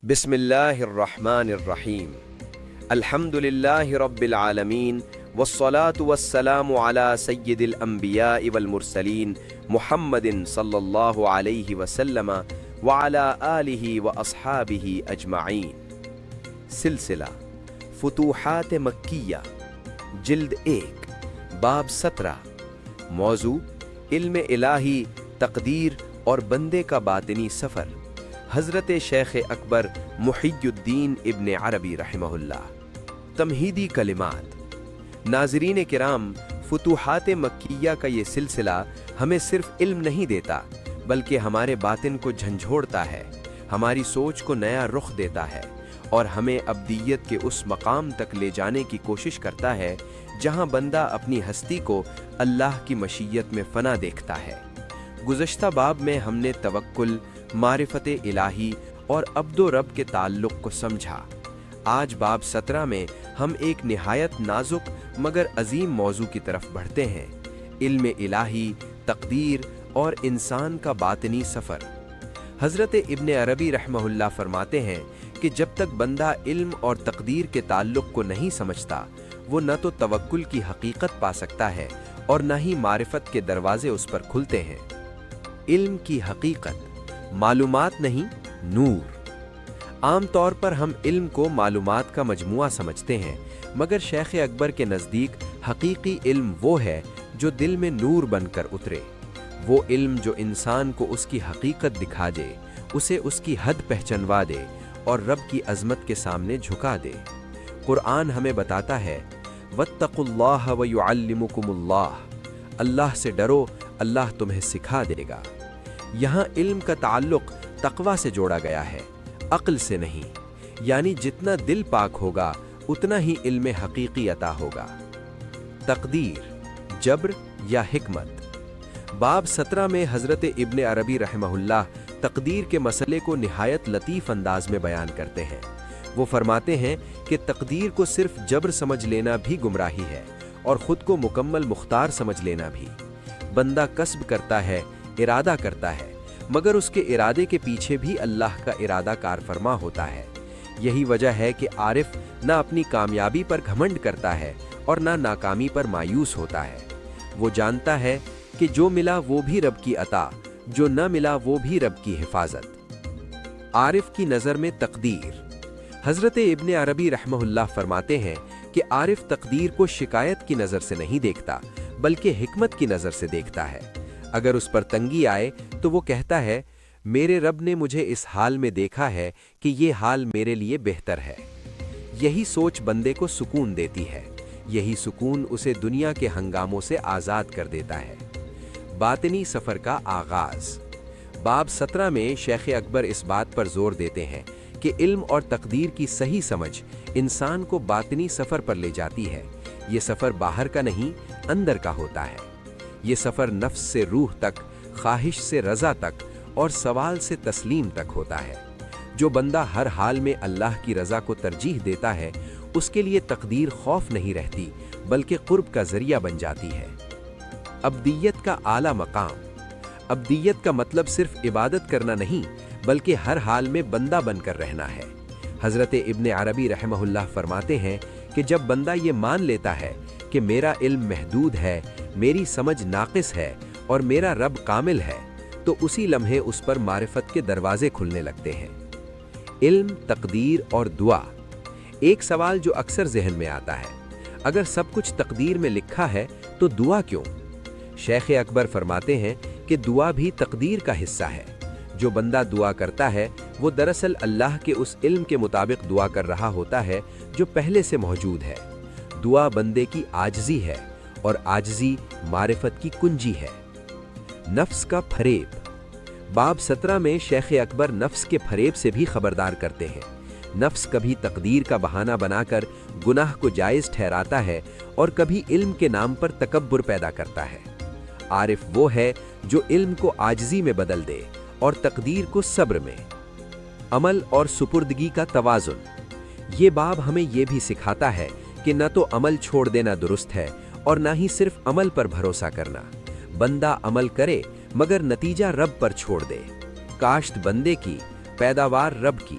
بسم الله الرحمن الرحيم. الحمد لله رب العالمين، والصلاة والسلام على سيد الأنبياء والمرسلين محمد صلى الله عليه وسلم وعلى آله وأصحابه أجمعين. سلسلہ فتوحات مکیہ، جلد 1، باب 17، موضوع علم الہی، تقدیر اور بندے کا باطنی سفر، حضرت شیخ اکبر محی الدین ابن عربی رحمہ اللہ۔ تمہیدی کلمات۔ ناظرین کرام، فتوحات مکیہ کا یہ سلسلہ ہمیں صرف علم نہیں دیتا بلکہ ہمارے باطن کو جھنجھوڑتا ہے، ہماری سوچ کو نیا رخ دیتا ہے اور ہمیں ابدیت کے اس مقام تک لے جانے کی کوشش کرتا ہے جہاں بندہ اپنی ہستی کو اللہ کی مشیت میں فنا دیکھتا ہے۔ گزشتہ باب میں ہم نے توکل، معرفت الہی اور عبد و رب کے تعلق کو سمجھا۔ آج باب 17 میں ہم ایک نہایت نازک مگر عظیم موضوع کی طرف بڑھتے ہیں، علم الہی، تقدیر اور انسان کا باطنی سفر۔ حضرت ابن عربی رحمہ اللہ فرماتے ہیں کہ جب تک بندہ علم اور تقدیر کے تعلق کو نہیں سمجھتا، وہ نہ تو توکل کی حقیقت پا سکتا ہے اور نہ ہی معرفت کے دروازے اس پر کھلتے ہیں۔ علم کی حقیقت معلومات نہیں، نور۔ عام طور پر ہم علم کو معلومات کا مجموعہ سمجھتے ہیں، مگر شیخ اکبر کے نزدیک حقیقی علم وہ ہے جو دل میں نور بن کر اترے، وہ علم جو انسان کو اس کی حقیقت دکھا دے، اسے اس کی حد پہچنوا دے اور رب کی عظمت کے سامنے جھکا دے۔ قرآن ہمیں بتاتا ہے وَاتَّقُوا اللَّهَ وَيُعَلِّمُكُمُ اللَّهُ، اللہ سے ڈرو، اللہ تمہیں سکھا دے گا۔ یہاں علم کا تعلق تقویٰ سے جوڑا گیا ہے، عقل سے نہیں، یعنی جتنا دل پاک ہوگا اتنا ہی علم حقیقی عطا ہوگا۔ تقدیر، جبر یا حکمت۔ باب 17 میں حضرت ابن عربی رحمہ اللہ تقدیر کے مسئلے کو نہایت لطیف انداز میں بیان کرتے ہیں۔ وہ فرماتے ہیں کہ تقدیر کو صرف جبر سمجھ لینا بھی گمراہی ہے اور خود کو مکمل مختار سمجھ لینا بھی۔ بندہ کسب کرتا ہے، ارادہ کرتا ہے، مگر اس کے ارادے کے پیچھے بھی اللہ کا ارادہ کار فرما ہوتا ہے۔ یہی وجہ ہے کہ عارف نہ اپنی کامیابی پر گھمنڈ کرتا ہے اور نہ ناکامی پر مایوس ہوتا ہے۔ وہ جانتا ہے کہ جو ملا وہ بھی رب کی عطا، جو نہ ملا وہ بھی رب کی حفاظت۔ عارف کی نظر میں تقدیر۔ حضرت ابن عربی رحمہ اللہ فرماتے ہیں کہ عارف تقدیر کو شکایت کی نظر سے نہیں دیکھتا بلکہ حکمت کی نظر سے دیکھتا ہے۔ اگر اس پر تنگی آئے تو وہ کہتا ہے میرے رب نے مجھے اس حال میں دیکھا ہے کہ یہ حال میرے لیے بہتر ہے۔ یہی سوچ بندے کو سکون دیتی ہے، یہی سکون اسے دنیا کے ہنگاموں سے آزاد کر دیتا ہے۔ باطنی سفر کا آغاز۔ باب 17 میں شیخ اکبر اس بات پر زور دیتے ہیں کہ علم اور تقدیر کی صحیح سمجھ انسان کو باطنی سفر پر لے جاتی ہے۔ یہ سفر باہر کا نہیں، اندر کا ہوتا ہے۔ یہ سفر نفس سے روح تک، خواہش سے رضا تک اور سوال سے تسلیم تک ہوتا ہے۔ جو بندہ ہر حال میں اللہ کی رضا کو ترجیح دیتا ہے، اس کے لیے تقدیر خوف نہیں رہتی بلکہ قرب کا ذریعہ بن جاتی ہے۔ عبدیت کا اعلیٰ مقام۔ عبدیت کا مطلب صرف عبادت کرنا نہیں بلکہ ہر حال میں بندہ بن کر رہنا ہے۔ حضرت ابن عربی رحمہ اللہ فرماتے ہیں کہ جب بندہ یہ مان لیتا ہے کہ میرا علم محدود ہے، میری سمجھ ناقص ہے اور میرا رب کامل ہے، تو اسی لمحے اس پر معرفت کے دروازے کھلنے لگتے ہیں۔ علم، تقدیر اور دعا۔ ایک سوال جو اکثر ذہن میں آتا ہے، اگر سب کچھ تقدیر میں لکھا ہے تو دعا کیوں؟ شیخ اکبر فرماتے ہیں کہ دعا بھی تقدیر کا حصہ ہے۔ جو بندہ دعا کرتا ہے وہ دراصل اللہ کے اس علم کے مطابق دعا کر رہا ہوتا ہے جو پہلے سے موجود ہے۔ دعا بندے کی عاجزی ہے اور عاجزی معرفت کی کنجی ہے۔ نفس کا فریب۔ باب 17 میں شیخ اکبر نفس کے فریب سے بھی خبردار کرتے ہیں۔ نفس کبھی تقدیر کا بہانہ بنا کر گناہ کو جائز ٹھہراتا ہے اور کبھی علم کے نام پر تکبر پیدا کرتا ہے۔ عارف وہ ہے جو علم کو عاجزی میں بدل دے اور تقدیر کو صبر میں۔ عمل اور سپردگی کا توازن۔ یہ باب ہمیں یہ بھی سکھاتا ہے کہ نہ تو عمل چھوڑ دینا درست ہے اور نہ ہی صرف عمل پر بھروسہ کرنا۔ بندہ عمل کرے مگر نتیجہ رب پر چھوڑ دے۔ کاشت بندے کی، پیداوار رب کی۔